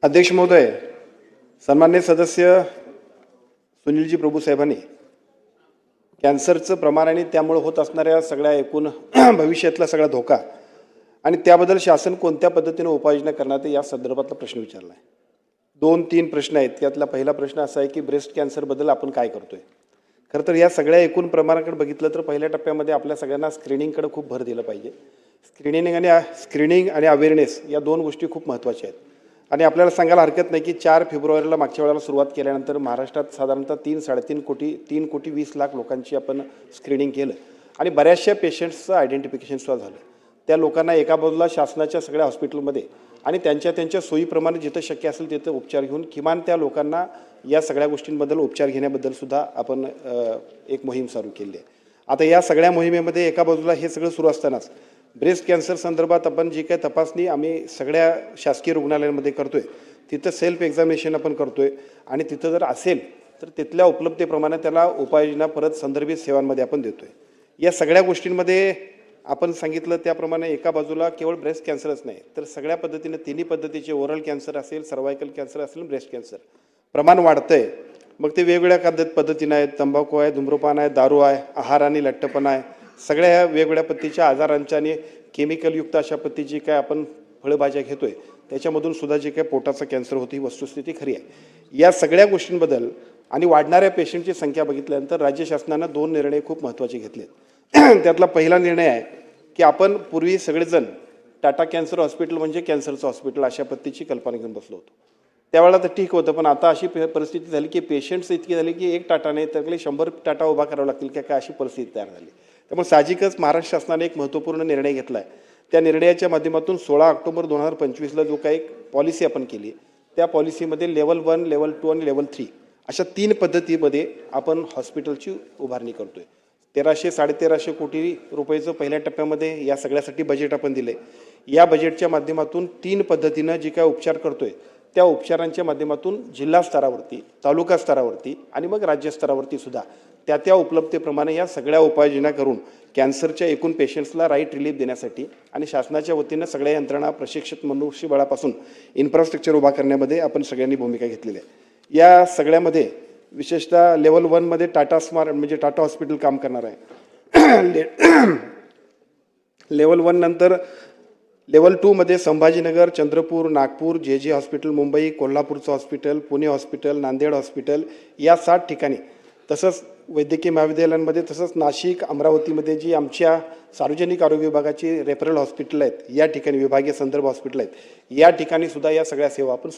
अध्यक्ष महोदय, सन्मान्य सदस्य सुनीलजी प्रभू साहेबांनी कॅन्सरचं प्रमाण आणि त्यामुळे होत असणाऱ्या सगळ्या एकूण भविष्यातला सगळा धोका आणि त्याबद्दल शासन कोणत्या पद्धतीने उपाययोजना करणार या संदर्भातला प्रश्न विचारला आहे। 2-3 प्रश्न आहेत। त्यातला पहिला प्रश्न असा आहे की ब्रेस्ट कॅन्सरबद्दल आपण काय करतोय। खरं तर या सगळ्या एकूण प्रमाणाकडे बघितलं तर पहिल्या टप्प्यामध्ये आपल्या सगळ्यांना स्क्रीनिंगकडे खूप भर दिला पाहिजे। स्क्रीनिंग आणि अवेअरनेस या दोन गोष्टी खूप महत्त्वाच्या आहेत। आणि आपल्याला सांगायला हरकत नाही की 4 फेब्रुवारीला मागच्या वेळेला सुरुवात केल्यानंतर महाराष्ट्रात साधारणतः 3 कोटी 20 लाख लोकांची आपण स्क्रीनिंग केलं आणि बऱ्याचशा पेशंट्सचं आयडेंटिफिकेशन सुद्धा झालं। त्या लोकांना एका बाजूला शासनाच्या सगळ्या हॉस्पिटलमध्ये आणि त्यांच्या सोयीप्रमाणे जिथं शक्य असेल तिथं उपचार घेऊन किमान त्या लोकांना या सगळ्या गोष्टींबद्दल उपचार घेण्याबद्दल सुद्धा आपण एक मोहीम चालू केली आहे। आता या सगळ्या मोहिमेमध्ये एका बाजूला हे सगळं सुरू असतानाच ब्रेस्ट कॅन्सर संदर्भात आपण जी काही तपासणी आम्ही सगळ्या शासकीय रुग्णालयांमध्ये करतोय तिथं सेल्फ एक्झामिनेशन आपण करतोय आणि तिथं जर असेल तर तिथल्या उपलब्धतेप्रमाणे त्याला उपाययोजना परत संदर्भित सेवांमध्ये आपण देतोय। या सगळ्या गोष्टींमध्ये आपण सांगितलं त्याप्रमाणे एका बाजूला केवळ ब्रेस्ट कॅन्सरच नाही तर सगळ्या पद्धतीने तिन्ही पद्धतीचे ओरल कॅन्सर असेल, सर्वायकल कॅन्सर असेल, ब्रेस्ट कॅन्सर प्रमाण वाढतंय। मग ते वेगवेगळ्या पद्धतीने आहेत, तंबाखू आहे, धूम्रपान आहे, दारू आहे, आहार आणि लठ्ठपणा आहे, सगळ्या ह्या वेगवेगळ्या पद्धतीच्या आजारांच्या आणि केमिकलयुक्त अशा पद्धतीची काय आपण फळभाज्या घेतोय त्याच्यामधून सुद्धा जे काय पोटाचं कॅन्सर होती ही वस्तुस्थिती खरी आहे। या सगळ्या गोष्टींबद्दल आणि वाढणाऱ्या पेशंटची संख्या बघितल्यानंतर राज्य शासनानं 2 निर्णय खूप महत्त्वाचे घेतलेत। त्यातला पहिला निर्णय आहे की आपण पूर्वी सगळेजण टाटा कॅन्सर हॉस्पिटल म्हणजे कॅन्सरचं हॉस्पिटल अशा पद्धतीची कल्पना घेऊन बसलो होतो। त्यावेळेला तर ठीक होतं, पण आता अशी परिस्थिती झाली की पेशंट्स इतकी झाली की एक टाटा नाही तर 100 टाटा उभा करावा लागतील काय अशी परिस्थिती तयार झाली। त्यामुळे साहजिकच महाराष्ट्र शासनाने एक महत्त्वपूर्ण निर्णय घेतला आहे। त्या निर्णयाच्या माध्यमातून 16 ऑक्टोबर 2025ला जो काही पॉलिसी आपण केली त्या पॉलिसीमध्ये लेवल 1, लेवल 2 आणि लेवल 3 अशा 3 पद्धतीमध्ये आपण हॉस्पिटलची उभारणी करतोय। 1300-1350 कोटी रुपयाचं पहिल्या टप्प्यामध्ये या सगळ्यासाठी बजेट आपण दिले। या बजेटच्या माध्यमातून 3 पद्धतीनं जे काय उपचार करतोय त्या उपचारांच्या माध्यमातून जिल्हा स्तरावरती, तालुका स्तरावरती आणि मग राज्य स्तरावरती सुद्धा त्या उपलब्धतेप्रमाणे या सगळ्या उपाययोजना करून कॅन्सरच्या एकूण पेशंट्सला राईट रिलीफ देण्यासाठी आणि शासनाच्या वतीनं सगळ्या यंत्रणा, प्रशिक्षित मनुष्यबळापासून इन्फ्रास्ट्रक्चर उभा करण्यामध्ये आपण सगळ्यांनी भूमिका घेतलेली आहे। या सगळ्यामध्ये विशेषतः लेवल 1 मध्ये टाटा स्मार्ट म्हणजे टाटा हॉस्पिटल काम करणार आहे। लेवल 1 नंतर लेवल 2 मध्ये संभाजीनगर, चंद्रपूर, नागपूर, जे हॉस्पिटल मुंबई, कोल्हापूरचं hospital, Pune hospital, Nanded hospital या 7 ठिकाणी, तसंच वैद्यकीय महाविद्यालयांमध्ये, तसंच नाशिक, अमरावतीमध्ये जी आमच्या सार्वजनिक आरोग्य विभागाची रेफरल हॉस्पिटल आहेत या ठिकाणी विभागीय संदर्भ हॉस्पिटल आहेत या ठिकाणी सुद्धा या सगळ्या सेवा आपण